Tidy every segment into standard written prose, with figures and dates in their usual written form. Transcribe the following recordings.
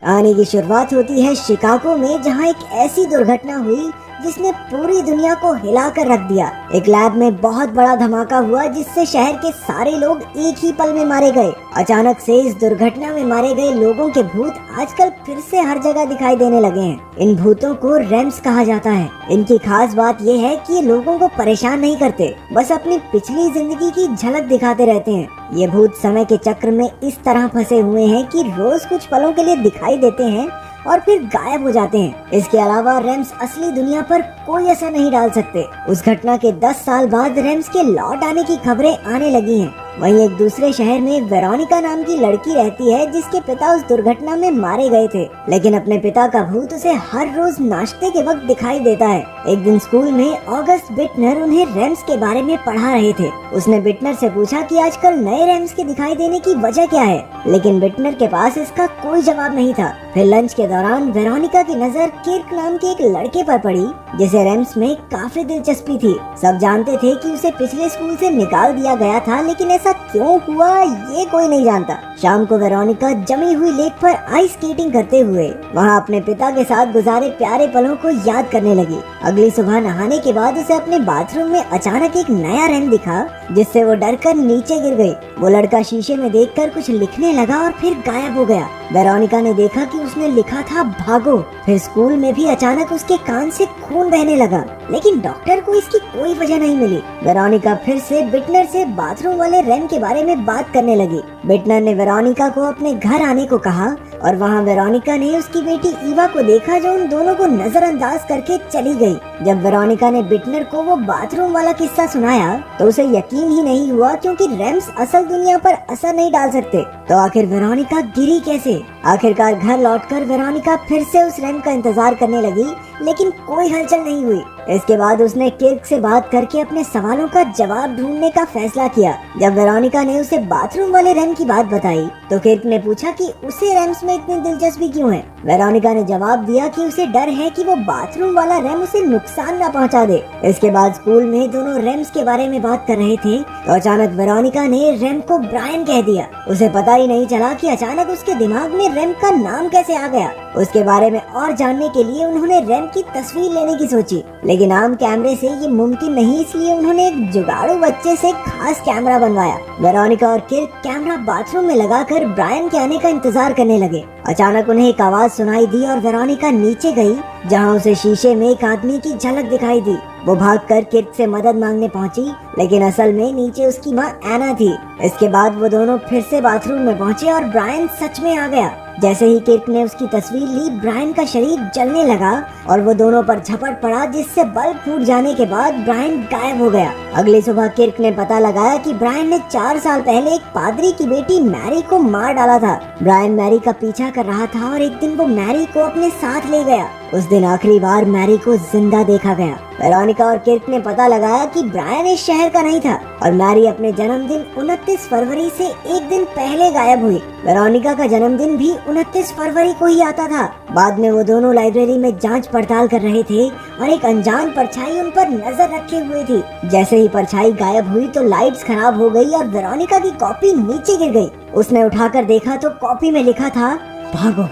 कहानी की शुरुआत होती है शिकागो में, जहां एक ऐसी दुर्घटना हुई जिसने पूरी दुनिया को हिलाकर रख दिया। एक लैब में बहुत बड़ा धमाका हुआ जिससे शहर के सारे लोग एक ही पल में मारे गए। अचानक से इस दुर्घटना में मारे गए लोगों के भूत आजकल फिर से हर जगह दिखाई देने लगे हैं। इन भूतों को रैम्स कहा जाता है। इनकी खास बात यह है कि ये लोगों को परेशान नहीं करते, बस अपनी पिछली जिंदगी की झलक दिखाते रहते हैं। ये भूत समय के चक्र में इस तरह फंसे हुए हैं कि रोज कुछ पलों के लिए दिखाई देते हैं और फिर गायब हो जाते हैं। इसके अलावा रैम्स असली दुनिया पर कोई असर नहीं डाल सकते। उस घटना के 10 साल बाद रैम्स के लौट आने की खबरें आने लगी हैं। वहीं एक दूसरे शहर में वेरोनिका नाम की लड़की रहती है जिसके पिता उस दुर्घटना में मारे गए थे, लेकिन अपने पिता का भूत उसे हर रोज नाश्ते के वक्त दिखाई देता है। एक दिन स्कूल में ऑगस्ट बिटनर उन्हें रैम्स के बारे में पढ़ा रहे थे। उसने बिटनर से पूछा कि आजकल नए रैम्स के दिखाई देने की वजह क्या है, लेकिन बिटनर के पास इसका कोई जवाब नहीं था। फिर लंच के दौरान वेरोनिका की नजर किर्क नाम के एक लड़के पर पड़ी जिसे रैम्स में काफी दिलचस्पी थी। सब जानते थे कि उसे पिछले स्कूल से निकाल दिया गया था, लेकिन ऐसा क्यों हुआ ये कोई नहीं जानता। शाम को वेरोनिका जमी हुई लेक पर आइस स्केटिंग करते हुए वहाँ अपने पिता के साथ गुजारे प्यारे पलों को याद करने लगी। अगली सुबह नहाने के बाद उसे अपने बाथरूम में अचानक एक नया रैम दिखा जिससे वो डरकर नीचे गिर गई। वो लड़का शीशे में देखकर कुछ लिखने लगा और फिर गायब हो गया। वेरोनिका ने देखा कि उसने लिखा था भागो। फिर स्कूल में भी अचानक उसके कान से खून बहने लगा, लेकिन डॉक्टर को इसकी कोई वजह नहीं मिली। वेरोनिका फिर से बिटनर से बाथरूम वाले रैम के बारे में बात करने लगी। बिटनर ने वेरोनिका को अपने घर आने को कहा और वहाँ वेरोनिका ने उसकी बेटी ईवा को देखा जो उन दोनों को नजरअंदाज करके चली गई। जब वेरोनिका ने बिटनर को वो बाथरूम वाला किस्सा सुनाया तो उसे यकीन ही नहीं हुआ, क्योंकि रैम्स असल दुनिया पर असर नहीं डाल सकते। तो आखिर वेरोनिका गिरी कैसे? आखिरकार घर लौटकर वेरोनिका फिर से उस रैम का इंतजार करने लगी, लेकिन कोई हलचल नहीं हुई। इसके बाद उसने किर्क से बात करके अपने सवालों का जवाब ढूंढने का फैसला किया। जब वेरोनिका ने उसे बाथरूम वाले रैम की बात बताई तो किर्क ने पूछा कि उसे रैम्स में इतनी दिलचस्पी क्यों है। वेरोनिका ने जवाब दिया कि उसे डर है कि वो बाथरूम वाला रैम उसे नुकसान न पहुंचा दे। इसके बाद स्कूल में दोनों रैम्स के बारे में बात कर रहे थे तो अचानक वेरोनिका ने रैम को ब्रायन कह दिया। उसे पता ही नहीं चला कि अचानक उसके दिमाग में रैम का नाम कैसे आ गया। उसके बारे में और जानने के लिए उन्होंने रैम की तस्वीर लेने की सोची, लेकिन आम कैमरे से ये मुमकिन नहीं, इसलिए उन्होंने एक जुगाड़ू बच्चे से खास कैमरा बनवाया। वेरोनिका और किर्क कैमरा बाथरूम में लगाकर ब्रायन के आने का इंतजार करने लगे। अचानक उन्हें एक आवाज सुनाई दी और वेरोनिका नीचे गई, जहां उसे शीशे में एक आदमी की झलक दिखाई दी। वो भागकर किर्क से मदद मांगने पहुंची, लेकिन असल में नीचे उसकी माँ एना थी। इसके बाद वो दोनों फिर से बाथरूम में पहुंचे और ब्रायन सच में आ गया। जैसे ही किर्क ने उसकी तस्वीर ली, ब्रायन का शरीर जलने लगा और वो दोनों पर झपट पड़ा, जिससे बल्ब फूट जाने के बाद ब्रायन गायब हो गया। अगली सुबह किर्क ने पता लगाया कि ब्रायन ने 4 साल पहले एक पादरी की बेटी मैरी को मार डाला था। ब्रायन मैरी का पीछा कर रहा था और एक दिन वो मैरी को अपने साथ ले गया। उस दिन आखिरी बार मैरी को जिंदा देखा गया। वेरोनिका और किर्क ने पता लगाया कि ब्रायन इस शहर का नहीं था और मैरी अपने जन्मदिन 29 फरवरी से एक दिन पहले गायब हुई। वेरोनिका का जन्मदिन भी 29 फरवरी को ही आता था। बाद में वो दोनों लाइब्रेरी में जांच पड़ताल कर रहे थे और एक अनजान परछाई उन पर नजर रखे हुए थी। जैसे ही परछाई गायब हुई तो लाइट्स खराब हो गई और वेरोनिका की कॉपी नीचे गिर गई। उसने उठाकर देखा तो कॉपी में लिखा था भागो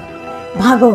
भागो,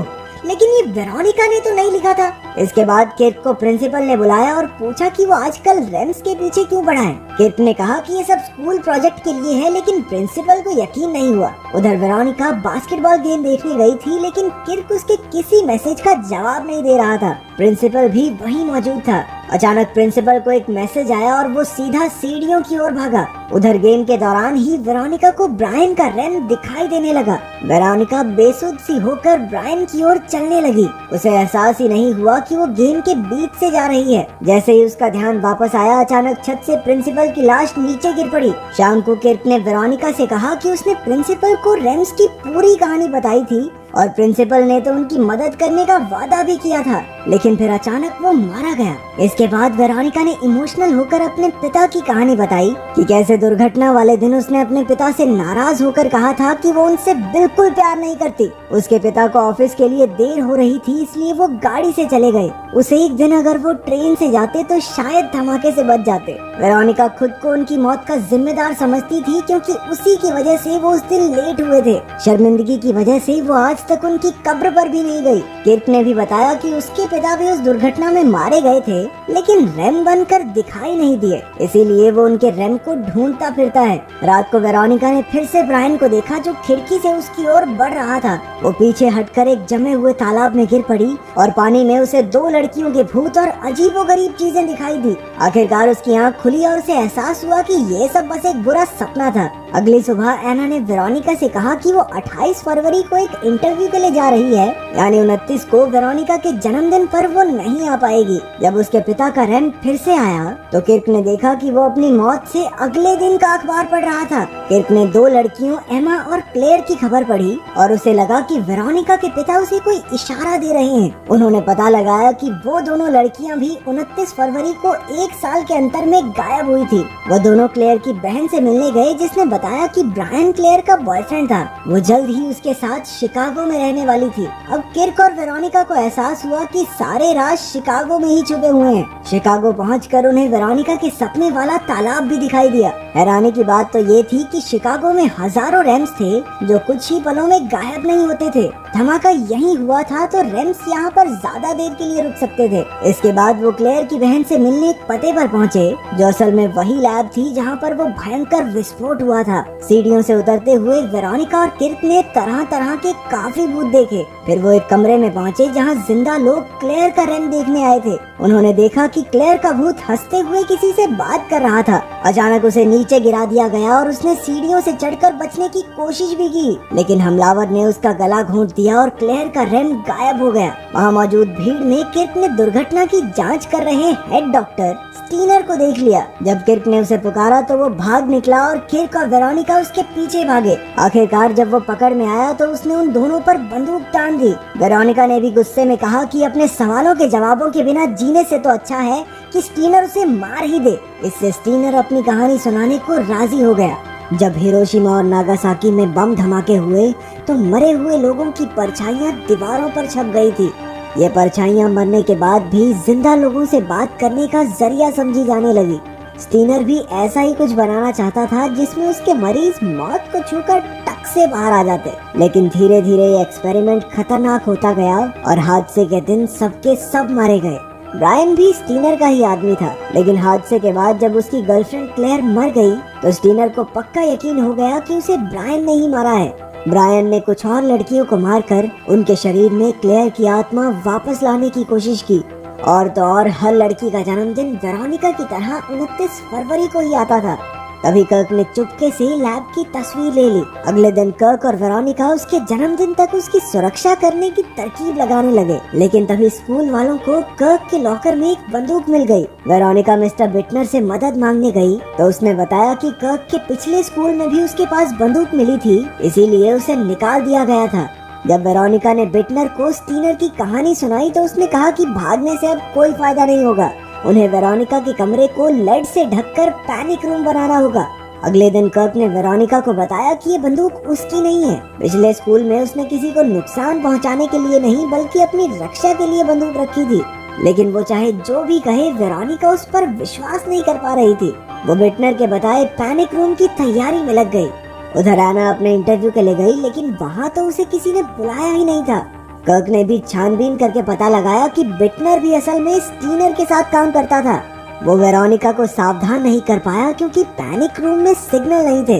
लेकिन ये वेरोनिका ने तो नहीं लिखा था। इसके बाद किर्क को प्रिंसिपल ने बुलाया और पूछा कि वो आजकल रैम्स के पीछे क्यों पड़ा है। किर्क ने कहा कि ये सब स्कूल प्रोजेक्ट के लिए है, लेकिन प्रिंसिपल को यकीन नहीं हुआ। उधर वेरोनिका बास्केटबॉल गेम देखने गई थी, लेकिन किर्क उसके किसी मैसेज का जवाब नहीं दे रहा था। प्रिंसिपल भी वहीं मौजूद था। अचानक प्रिंसिपल को एक मैसेज आया और वो सीधा सीढ़ियों की ओर भागा। उधर गेम के दौरान ही वेरोनिका को ब्रायन का रैम दिखाई देने लगा। वेरोनिका बेसुध सी होकर ब्रायन की ओर चलने लगी। उसे एहसास ही नहीं हुआ कि वो गेम के बीच से जा रही है। जैसे ही उसका ध्यान वापस आया, अचानक छत से प्रिंसिपल की लाश नीचे गिर पड़ी। शाम को किर्क ने वेरोनिका से कहा कि उसने प्रिंसिपल को रैम्स की पूरी कहानी बताई थी और प्रिंसिपल ने तो उनकी मदद करने का वादा भी किया था, लेकिन फिर अचानक वो मारा गया। इसके बाद वेरोनिका ने इमोशनल होकर अपने पिता की कहानी बताई कि कैसे दुर्घटना वाले दिन उसने अपने पिता से नाराज होकर कहा था कि वो उनसे बिल्कुल प्यार नहीं करती। उसके पिता को ऑफिस के लिए देर हो रही थी, इसलिए वो गाड़ी से चले गए। उसे एक दिन अगर वो ट्रेन से जाते तो शायद धमाके से बच जाते। वेरोनिका खुद को उनकी मौत का जिम्मेदार समझती थी, क्योंकि उसी की वजह से वो उस दिन लेट हुए थे। शर्मिंदगी की वजह से वो आज आज तक उनकी कब्र पर भी नहीं गई। किर्क ने भी बताया कि उसके पिता भी उस दुर्घटना में मारे गए थे, लेकिन रेम बनकर दिखाई नहीं दिए, इसीलिए वो उनके रेम को ढूंढता फिरता है। रात को वेरोनिका ने फिर से ब्रायन को देखा जो खिड़की से उसकी ओर बढ़ रहा था। वो पीछे हटकर एक जमे हुए तालाब में गिर पड़ी और पानी में उसे 2 लड़कियों के भूत और अजीबोगरीब चीजें दिखाई दी। आखिरकार उसकी आंख खुली और उसे एहसास हुआ कि ये सब बस एक बुरा सपना था। अगली सुबह एना ने वेरोनिका से कहा कि वो 28 फरवरी को एक इंटरव्यू के लिए जा रही है, यानी 29 को वेरोनिका के जन्मदिन पर वो नहीं आ पाएगी। जब उसके पिता का रेम फिर से आया तो किर्क ने देखा कि वो अपनी मौत से अगले दिन का अखबार पढ़ रहा था। किर्क ने 2 लड़कियों एमा और क्लेयर की खबर पढ़ी और उसे लगा कि वेरोनिका के पिता उसे कोई इशारा दे रहे हैं। उन्होंने पता लगाया कि वो दोनों लड़कियां भी 29 फरवरी को 1 साल के अंतर में गायब हुई थी। वो दोनों क्लेयर की बहन से मिलने गए जिसने बताया कि ब्रायन क्लेयर का बॉयफ्रेंड था। वो जल्द ही उसके साथ शिकागो में रहने वाली थी। अब किर्क और वेरोनिका को एहसास हुआ कि सारे राज शिकागो में ही छुपे हुए हैं। शिकागो पहुंचकर उन्हें वेरोनिका के सपने वाला तालाब भी दिखाई दिया। हैरानी की बात तो ये थी कि शिकागो में हजारों रेम्स थे जो कुछ ही पलों में गायब नहीं होते थे। धमाका यहीं हुआ था तो रेम्स यहाँ पर ज्यादा देर के लिए रुक सकते थे। इसके बाद वो क्लेयर की बहन से मिलने एक पते पर पहुँचे जो असल में वही लैब थी जहाँ पर वो भयंकर विस्फोट हुआ था। सीढ़ियों से उतरते हुए वेरोनिका और किर्क ने तरह तरह के काफी भूत देखे। फिर वो एक कमरे में पहुँचे जहाँ जिंदा लोग क्लेयर का रेम देखने आए थे। उन्होंने देखा कि क्लेयर का भूत हंसते हुए किसी से बात कर रहा था। अचानक उसे नीचे गिरा दिया गया और उसने सीढ़ियों से चढ़कर बचने की कोशिश भी की, लेकिन हमलावर ने उसका गला घोंट दिया और क्लेयर का रेम गायब हो गया। वहाँ मौजूद भीड़ में किर्क ने दुर्घटना की जांच कर रहे हेड डॉक्टर स्टीनर को देख लिया। जब किर्क ने उसे पुकारा तो वो भाग निकला और किर्क और वेरोनिका उसके पीछे भागे। आखिरकार जब वो पकड़ में आया तो उसने उन दोनों पर बंदूक तान दी। वेरोनिका ने भी गुस्से में कहा कि अपने सवालों के जवाबों के बिना जीने से तो अच्छा है कि स्टीनर उसे मार ही दे। इससे स्टीनर अपनी कहानी सुनाने को राजी हो गया। जब हिरोशिमा और नागासाकी में बम धमाके हुए तो मरे हुए लोगों की परछाइयां दीवारों पर छप गई थी। ये परछाइयां मरने के बाद भी जिंदा लोगों से बात करने का जरिया समझी जाने लगी। स्टीनर भी ऐसा ही कुछ बनाना चाहता था जिसमें उसके मरीज मौत को छूकर टक से बाहर आ जाते, लेकिन धीरे धीरे ये एक्सपेरिमेंट खतरनाक होता गया और हादसे के दिन सबके सब मारे गए। ब्रायन भी स्टीनर का ही आदमी था, लेकिन हादसे के बाद जब उसकी गर्लफ्रेंड क्लेयर मर गई तो स्टीनर को पक्का यकीन हो गया कि उसे ब्रायन ने ही मारा है। ब्रायन ने कुछ और लड़कियों को मारकर उनके शरीर में क्लेयर की आत्मा वापस लाने की कोशिश की। और तो और हर लड़की का जन्मदिन वेरोनिका की तरह 29 फरवरी को ही आता था। तभी कर्क ने चुपके से लैब की तस्वीर ले ली। अगले दिन कर्क और वेरोनिका उसके जन्मदिन तक उसकी सुरक्षा करने की तरकीब लगाने लगे, लेकिन तभी स्कूल वालों को कर्क के लॉकर में एक बंदूक मिल गई। वेरोनिका मिस्टर बिटनर से मदद मांगने गई तो उसने बताया कि कर्क के पिछले स्कूल में भी उसके पास बंदूक मिली थी, इसीलिए उसे निकाल दिया गया था। जब वेरोनिका ने बिटनर को स्टीनर की कहानी सुनाई तो उसने कहा कि भागने से अब कोई फायदा नहीं होगा, उन्हें वेरोनिका के कमरे को लेड से ढककर पैनिक रूम बनाना होगा। अगले दिन कर्क ने वेरोनिका को बताया कि ये बंदूक उसकी नहीं है। पिछले स्कूल में उसने किसी को नुकसान पहुंचाने के लिए नहीं बल्कि अपनी रक्षा के लिए बंदूक रखी थी, लेकिन वो चाहे जो भी कहे वेरोनिका उस पर विश्वास नहीं कर पा रही थी। वो बिटनर के बताए पैनिक रूम की तैयारी में लग गई। उधर आना अपने इंटरव्यू के लिए गई, लेकिन वहाँ तो उसे किसी ने बुलाया ही नहीं था। कर्क ने भी छानबीन करके पता लगाया कि बिटनर भी असल में स्टीनर के साथ काम करता था। वो वेरोनिका को सावधान नहीं कर पाया क्योंकि पैनिक रूम में सिग्नल नहीं थे।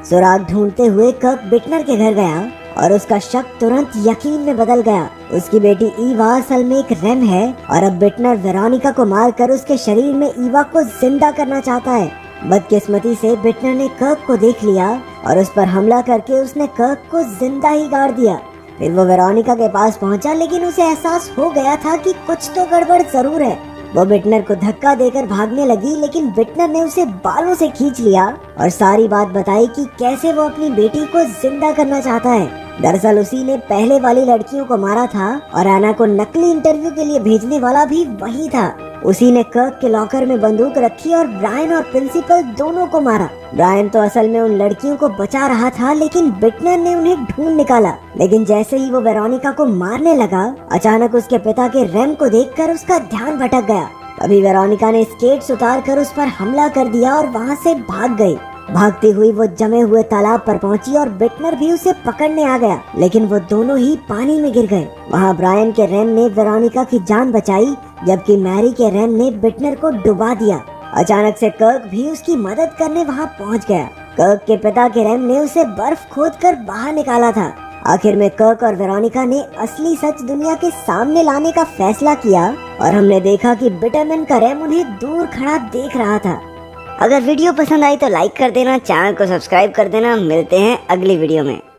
सुराग ढूंढते हुए कर्क बिटनर के घर गया और उसका शक तुरंत यकीन में बदल गया। उसकी बेटी ईवा असल में एक रेम है और अब बिटनर वेरोनिका को मारकर उसके शरीर में ईवा को जिंदा करना चाहता है। बदकिस्मती से बिटनर ने कर्क को देख लिया और उस पर हमला करके उसने कर्क को जिंदा ही गाड़ दिया। फिर वो वेरोनिका के पास पहुंचा, लेकिन उसे एहसास हो गया था कि कुछ तो गड़बड़ जरूर है। वो बिटनर को धक्का देकर भागने लगी, लेकिन बिटनर ने उसे बालों से खींच लिया और सारी बात बताई कि कैसे वो अपनी बेटी को जिंदा करना चाहता है। दरअसल उसी ने पहले वाली लड़कियों को मारा था और एना को नकली इंटरव्यू के लिए भेजने वाला भी वही था। उसी ने कर्क के लॉकर में बंदूक रखी और ब्रायन और प्रिंसिपल दोनों को मारा। ब्रायन तो असल में उन लड़कियों को बचा रहा था, लेकिन बिटनर ने उन्हें ढूंढ निकाला। लेकिन जैसे ही वो वेरोनिका को मारने लगा, अचानक उसके पिता के रेम को देखकर उसका ध्यान भटक गया। तभी वेरोनिका ने स्केट्स उतारकर उस पर हमला कर दिया और वहाँ से भाग गई। भागती हुई वो जमे हुए तालाब पर पहुंची और बिटनर भी उसे पकड़ने आ गया, लेकिन वो दोनों ही पानी में गिर गए। वहाँ ब्रायन के रैम ने वेरोनिका की जान बचाई, जबकि मैरी के रैम ने बिटनर को डुबा दिया। अचानक से कर्क भी उसकी मदद करने वहाँ पहुँच गया। कर्क के पिता के रैम ने उसे बर्फ खोदकर बाहर निकाला था। आखिर में कर्क और वेरोनिका ने असली सच दुनिया के सामने लाने का फैसला किया और हमने देखा कि बिटरमैन का रैम उन्हें दूर खड़ा देख रहा था। अगर वीडियो पसंद आई तो लाइक कर देना, चैनल को सब्सक्राइब कर देना। मिलते हैं अगली वीडियो में।